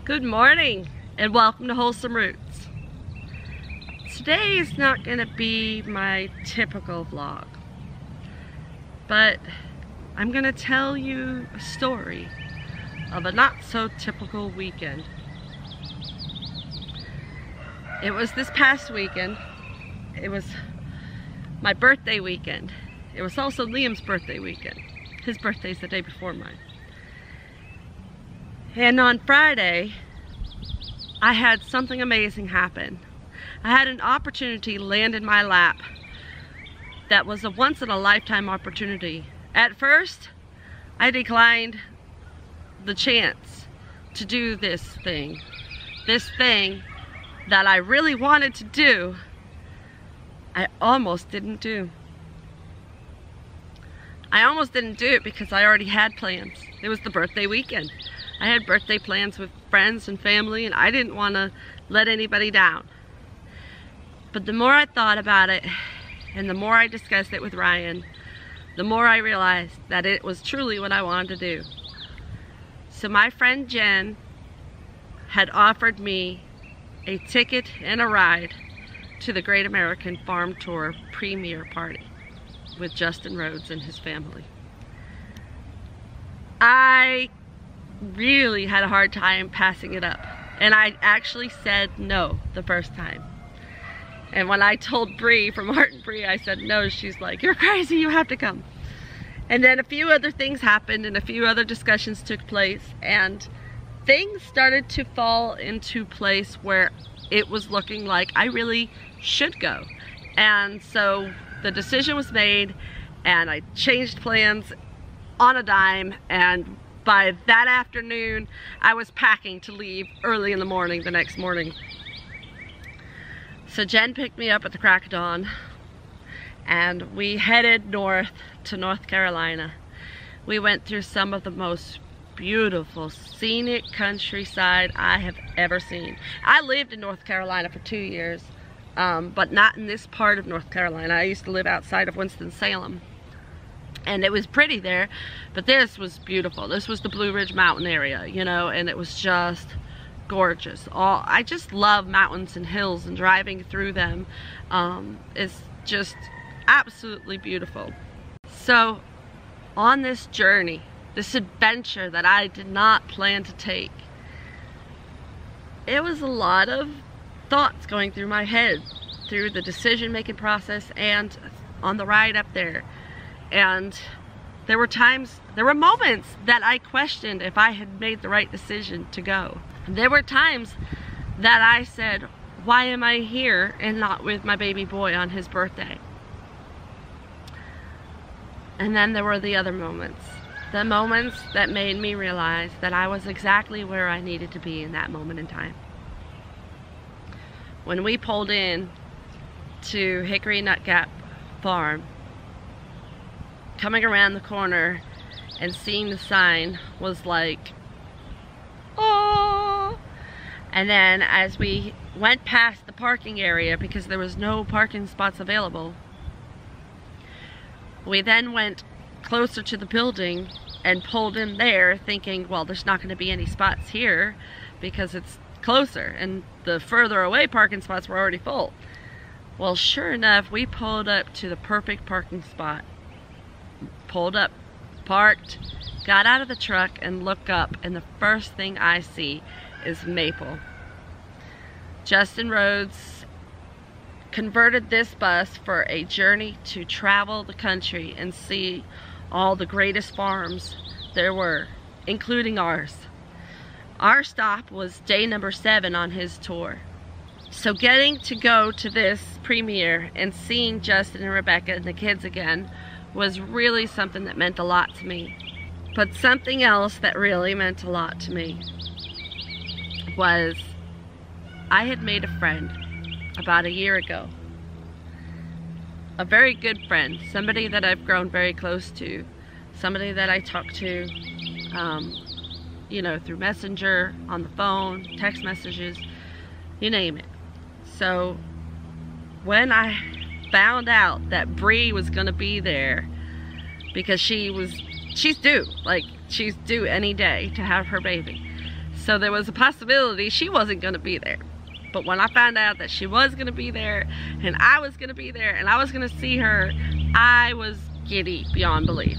Good morning and welcome to Wholesome Roots. Today is not going to be my typical vlog, but I'm going to tell you a story of a not so typical weekend. It was this past weekend. It was my birthday weekend. It was also Liam's birthday weekend. His birthday's the day before mine. And on Friday, I had something amazing happen. I had an opportunity land in my lap that was a once-in-a-lifetime opportunity. At first, I declined the chance to do this thing that I really wanted to do. I almost didn't do. I almost didn't do it because I already had plans. It was the birthday weekend. I had birthday plans with friends and family, and I didn't want to let anybody down. But the more I thought about it, and the more I discussed it with Ryan, the more I realized that it was truly what I wanted to do. So my friend Jen had offered me a ticket and a ride to the Great American Farm Tour premiere party with Justin Rhodes and his family. I really had a hard time passing it up, and I actually said no the first time. And when I told Bree from Art and Bree I said no, she's like, "You're crazy, you have to come." And then a few other things happened and a few other discussions took place, and things started to fall into place where it was looking like I really should go. And so the decision was made, and I changed plans on a dime, and by that afternoon I was packing to leave early in the morning the next morning. So Jen picked me up at the crack of dawn, and we headed north to North Carolina. We went through some of the most beautiful scenic countryside I have ever seen. I lived in North Carolina for 2 years, but not in this part of North Carolina. I used to live outside of Winston-Salem, and it was pretty there, but this was beautiful. This was the Blue Ridge Mountain area, you know, and it was just gorgeous. I just love mountains and hills, and driving through them is just absolutely beautiful. So on this journey, this adventure that I did not plan to take, it was a lot of thoughts going through my head through the decision-making process and on the ride up there. And there were moments that I questioned if I had made the right decision to go. There were times that I said, why am I here and not with my baby boy on his birthday? And then there were the other moments. The moments that made me realize that I was exactly where I needed to be in that moment in time. When we pulled in to Hickory Nut Gap Farm, coming around the corner and seeing the sign was like, oh! And then as we went past the parking area, because there was no parking spots available, we then went closer to the building and pulled in there thinking, well, there's not going to be any spots here because it's closer, and the further away parking spots were already full. Well, sure enough, we pulled up to the perfect parking spot. Pulled up, parked, got out of the truck and look up, and the first thing I see is maple. Justin Rhodes converted this bus for a journey to travel the country and see all the greatest farms there were, including ours. Our stop was day number 7 on his tour. So getting to go to this premiere and seeing Justin and Rebecca and the kids again was really something that meant a lot to me. But something else that really meant a lot to me was I had made a friend about a year ago. A very good friend, somebody that I've grown very close to, somebody that I talk to, you know, through Messenger, on the phone, text messages, you name it. So when I found out that Bree was gonna be there, because she's due, like she's due any day to have her baby. So there was a possibility she wasn't gonna be there. But when I found out that she was gonna be there, and I was gonna be there, and I was gonna see her, I was giddy beyond belief.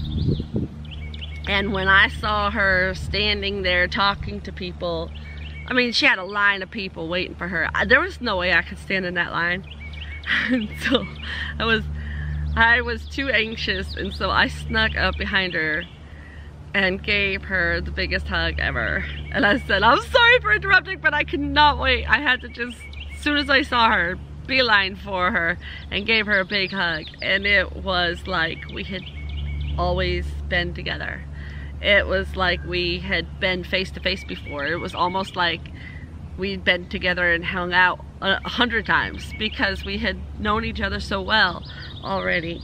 And when I saw her standing there talking to people, I mean, she had a line of people waiting for her. There was no way I could stand in that line. And so I was too anxious, and so I snuck up behind her and gave her the biggest hug ever. And I said, I'm sorry for interrupting, but I could not wait. I had to just, as soon as I saw her, beeline for her and gave her a big hug. And it was like we had always been together. It was like we had been face to face before. It was almost like we'd been together and hung out 100 times because we had known each other so well already.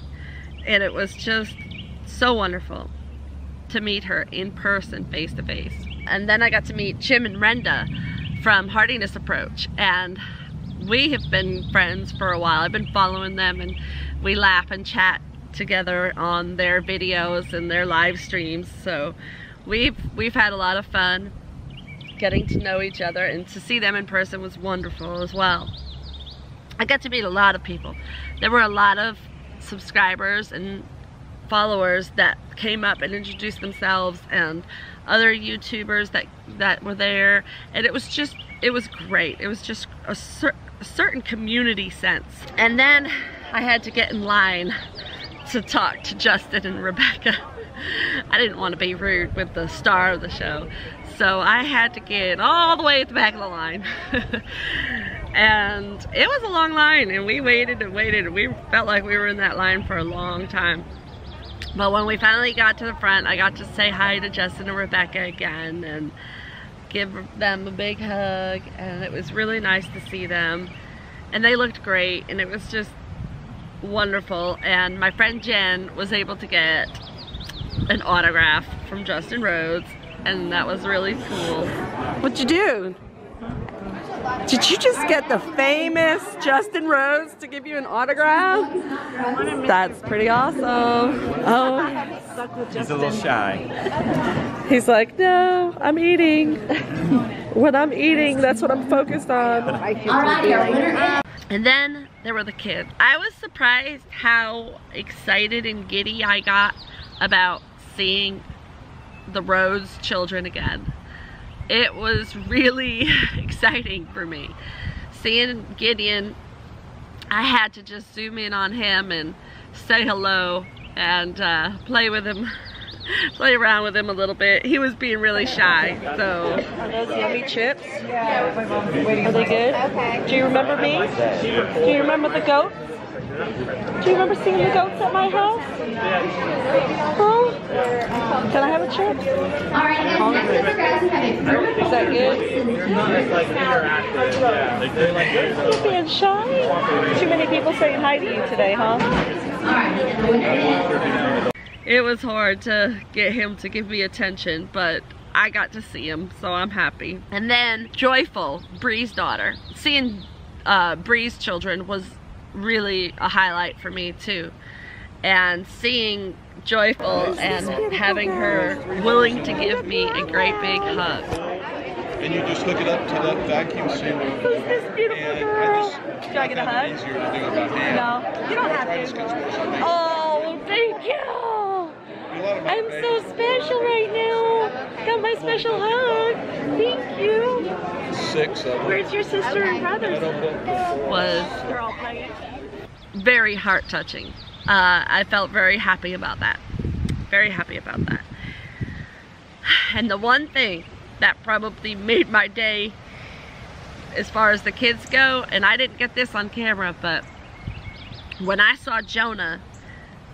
And it was just so wonderful to meet her in person, face to face. And then I got to meet Jim and Renda from Hardiness Approach, and we have been friends for a while. I've been following them, and we laugh and chat together on their videos and their live streams. So we've had a lot of fun getting to know each other, and to see them in person was wonderful as well. I got to meet a lot of people. There were a lot of subscribers and followers that came up and introduced themselves, and other YouTubers that were there, and it was great. It was just a certain community sense. And then I had to get in line to talk to Justin and Rebecca. I didn't want to be rude with the star of the show, so I had to get all the way at the back of the line. And it was a long line, and we waited and waited, and we felt like we were in that line for a long time. But when we finally got to the front, I got to say hi to Justin and Rebecca again and give them a big hug, and it was really nice to see them. And they looked great, and it was just wonderful. And my friend Jen was able to get an autograph from Justin Rhodes, and that was really cool. What'd you do? Did you just get the famous Justin Rhodes to give you an autograph? That's pretty awesome. Oh, he's a little shy. He's like, no, I'm eating. When I'm eating, that's what I'm focused on. And then there were the kids. I was surprised how excited and giddy I got about seeing the Rhodes children again. It was really exciting for me. Seeing Gideon, I had to just zoom in on him and say hello and play with him, play around with him a little bit. He was being really shy, so. Are those yummy chips? Yeah. Are they good? Okay. Do you remember me? Do you remember the goats? Do you remember seeing the goats at my house? Huh? Can I have a chip? Alright, is that good? Are you being shy? Too many people saying hi to you today, huh? It was hard to get him to give me attention, but I got to see him, so I'm happy. And then Joyful, Bree's daughter. Seeing Bree's children was really a highlight for me too. And seeing Joyful and having her willing to give me a great big hug. And you just hook it up to that vacuum sealer. Who's this beautiful girl? Do I get a hug? Easier to do it by hand. No, you don't have to. Oh, thank you. I'm so special right now. Got my special hug. Thank you. 6 of them. Where's your sister and brothers? They're all playing. Very heart-touching. I felt very happy about that. Very happy about that. And the one thing that probably made my day as far as the kids go, and I didn't get this on camera, but when I saw Jonah,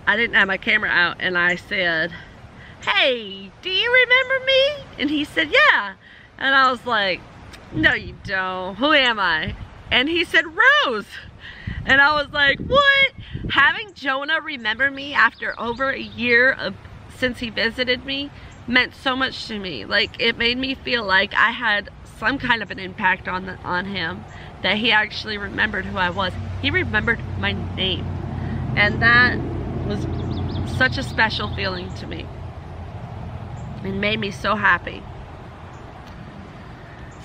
I didn't have my camera out, and I said, hey, do you remember me? And he said, yeah. And I was like, no you don't. Who am I? And he said, Rose. And I was like, what? Having Jonah remember me after over a year since he visited me meant so much to me. Like, it made me feel like I had some kind of an impact on him, that he actually remembered who I was. He remembered my name. And that was such a special feeling to me. It made me so happy.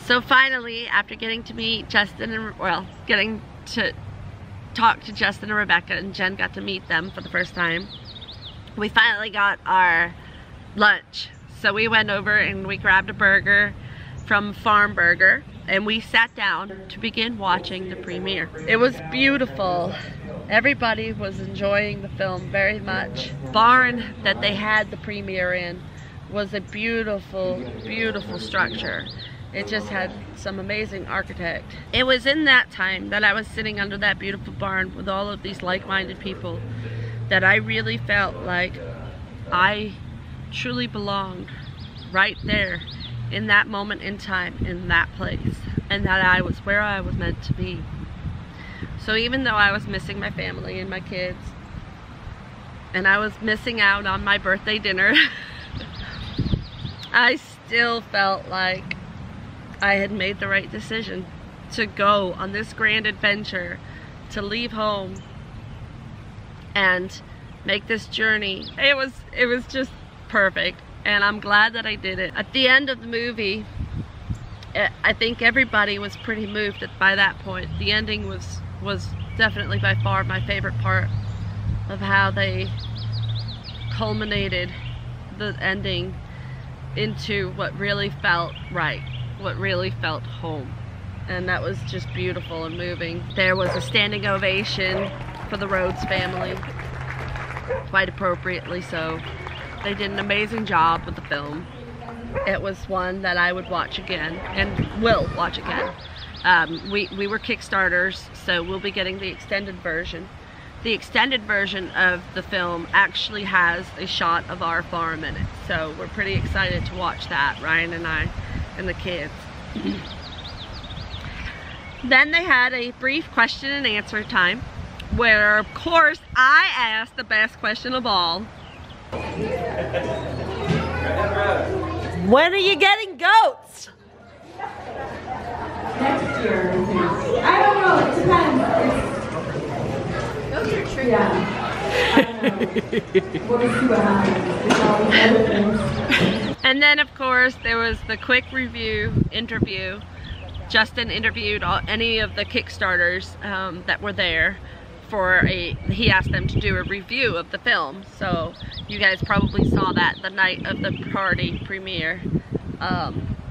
So finally, after getting to meet Justin and, well, getting to talk to Justin and Rebecca, and Jen got to meet them for the first time, we finally got our lunch. So we went over and we grabbed a burger from Farm Burger, and we sat down to begin watching the premiere. It was beautiful. Everybody was enjoying the film very much. The barn that they had the premiere in was a beautiful, beautiful structure. It just had some amazing architect. It was in that time that I was sitting under that beautiful barn with all of these like-minded people that I really felt like I truly belonged right there in that moment in time, in that place, and that I was where I was meant to be. So even though I was missing my family and my kids, and I was missing out on my birthday dinner, I still felt like I had made the right decision to go on this grand adventure, to leave home and make this journey. It was just perfect, and I'm glad that I did it. At the end of the movie, I think everybody was pretty moved by that point. The ending was definitely by far my favorite part of how they culminated the ending into what really felt right, what really felt home. And that was just beautiful and moving. There was a standing ovation for the Rhodes family, quite appropriately so. They did an amazing job with the film. It was one that I would watch again and will watch again. We were Kickstarters, so we'll be getting the extended version. The extended version of the film actually has a shot of our farm in it, so we're pretty excited to watch that, Ryan and I and the kids. Then they had a brief question and answer time, where of course I asked the best question of all. When are you getting goats? Next year, I don't know, it depends. Goats are true. Yeah. We'll see what happens with all these other things. And then of course there was the quick interview. Justin interviewed any of the Kickstarters that were there for he asked them to do a review of the film. So you guys probably saw that the night of the party premiere.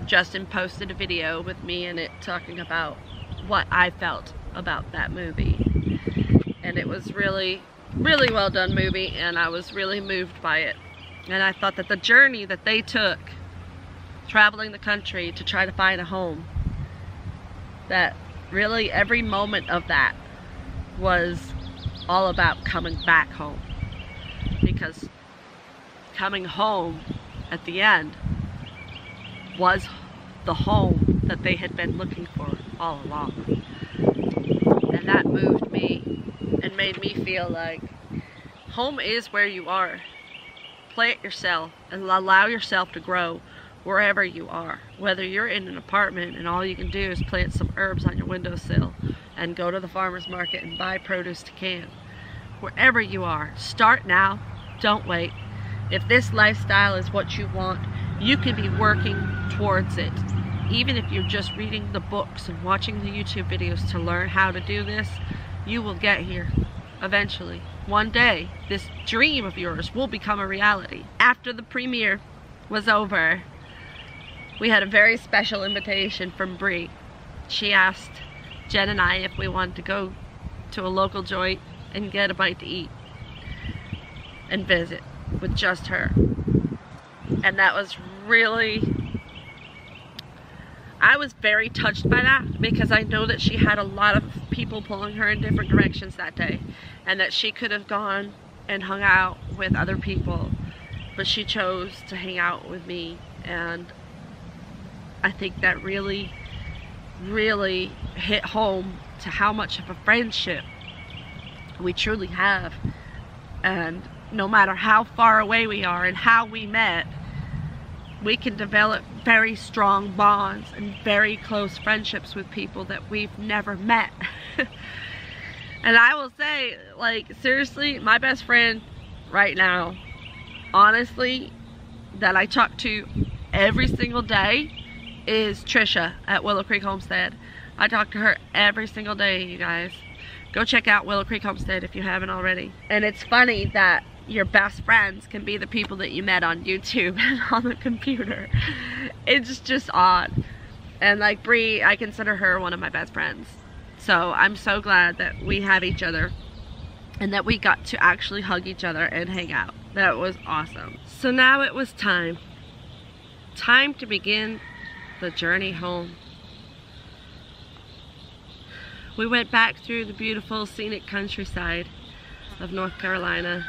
Justin posted a video with me in it talking about what I felt about that movie. And it was really, really well done movie, and I was really moved by it. And I thought that the journey that they took, traveling the country to try to find a home, that really every moment of that was all about coming back home. Because coming home at the end was the home that they had been looking for all along. And that moved me and made me feel like home is where you are. Play it yourself and allow yourself to grow wherever you are. Whether you're in an apartment and all you can do is plant some herbs on your windowsill and go to the farmer's market and buy produce to can. Wherever you are, start now, don't wait. If this lifestyle is what you want, you can be working towards it. Even if you're just reading the books and watching the YouTube videos to learn how to do this, you will get here eventually. One day, this dream of yours will become a reality. After the premiere was over, we had a very special invitation from Bree. She asked Jen and I if we wanted to go to a local joint and get a bite to eat and visit with just her. And that was really, I was very touched by that, because I know that she had a lot of people pulling her in different directions that day, and that she could have gone and hung out with other people, but she chose to hang out with me. And I think that really, really hit home to how much of a friendship we truly have. And no matter how far away we are and how we met, we can develop very strong bonds and very close friendships with people that we've never met. And I will say, like, seriously, my best friend right now, honestly, that I talk to every single day, is Trisha at Willow Creek Homestead. I talk to her every single day, you guys. Go check out Willow Creek Homestead if you haven't already. And it's funny that your best friends can be the people that you met on YouTube and on the computer. It's just odd. And like Bree, I consider her one of my best friends. So I'm so glad that we have each other and that we got to actually hug each other and hang out. That was awesome. So now it was time to begin the journey home. We went back through the beautiful scenic countryside of North Carolina,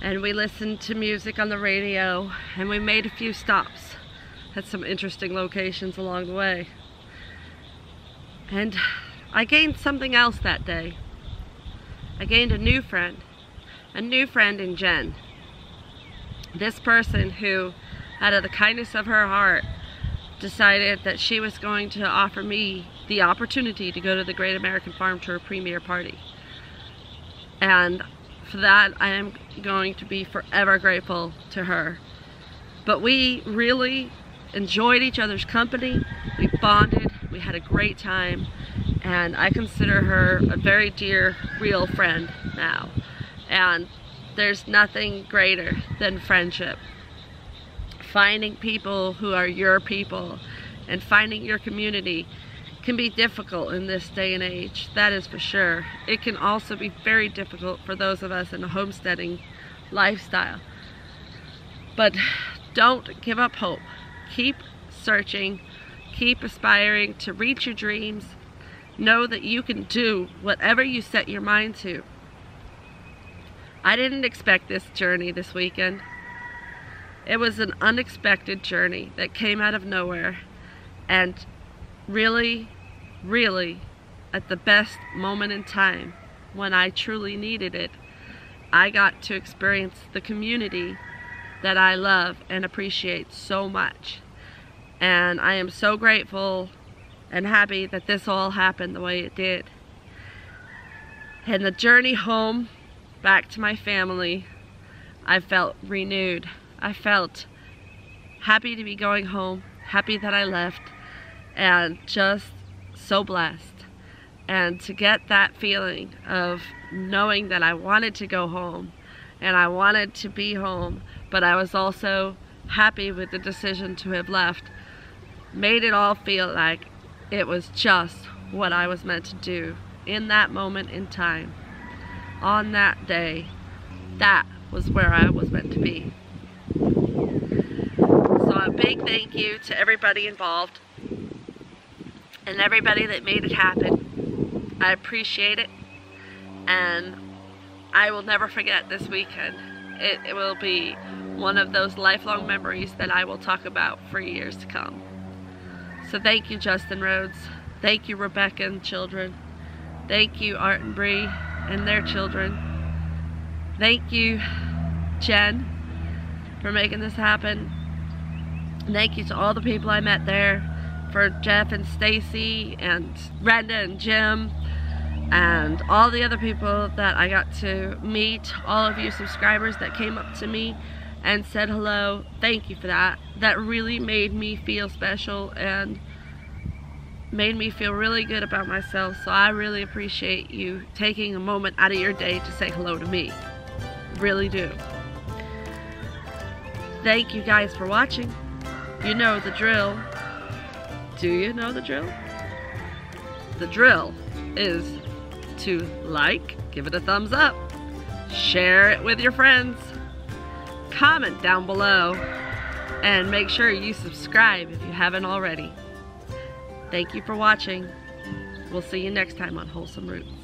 and we listened to music on the radio, and we made a few stops at some interesting locations along the way. And I gained something else that day. I gained a new friend in Jen. This person who, out of the kindness of her heart, decided that she was going to offer me the opportunity to go to the Great American Farm Tour premiere party. And for that, I am going to be forever grateful to her. But we really enjoyed each other's company. We bonded. We had a great time. And I consider her a very dear, real friend now. And there's nothing greater than friendship. Finding people who are your people and finding your community can be difficult in this day and age, that is for sure. It can also be very difficult for those of us in a homesteading lifestyle. But don't give up hope. Keep searching, keep aspiring to reach your dreams. Know that you can do whatever you set your mind to. I didn't expect this journey this weekend. It was an unexpected journey that came out of nowhere, and really, really, at the best moment in time, when I truly needed it, I got to experience the community that I love and appreciate so much. And I am so grateful and happy that this all happened the way it did. And the journey home, back to my family, I felt renewed. I felt happy to be going home, happy that I left, and just so blessed. And to get that feeling of knowing that I wanted to go home and I wanted to be home, but I was also happy with the decision to have left, made it all feel like it was just what I was meant to do in that moment in time. On that day, that was where I was meant to be. So a big thank you to everybody involved and everybody that made it happen. I appreciate it, and I will never forget this weekend. It will be one of those lifelong memories that I will talk about for years to come. So thank you, Justin Rhodes. Thank you, Rebecca and children. Thank you, Art and Bree and their children. Thank you, Jen, for making this happen. Thank you to all the people I met there, for Jeff and Stacy and Brenda and Jim and all the other people that I got to meet, all of you subscribers that came up to me and said hello. Thank you for that. That really made me feel special and made me feel really good about myself. So I really appreciate you taking a moment out of your day to say hello to me. Really do. Thank you guys for watching. You know the drill. Do you know the drill? The drill is to like, give it a thumbs up, share it with your friends, comment down below, and make sure you subscribe if you haven't already. Thank you for watching. We'll see you next time on Wholesome Roots.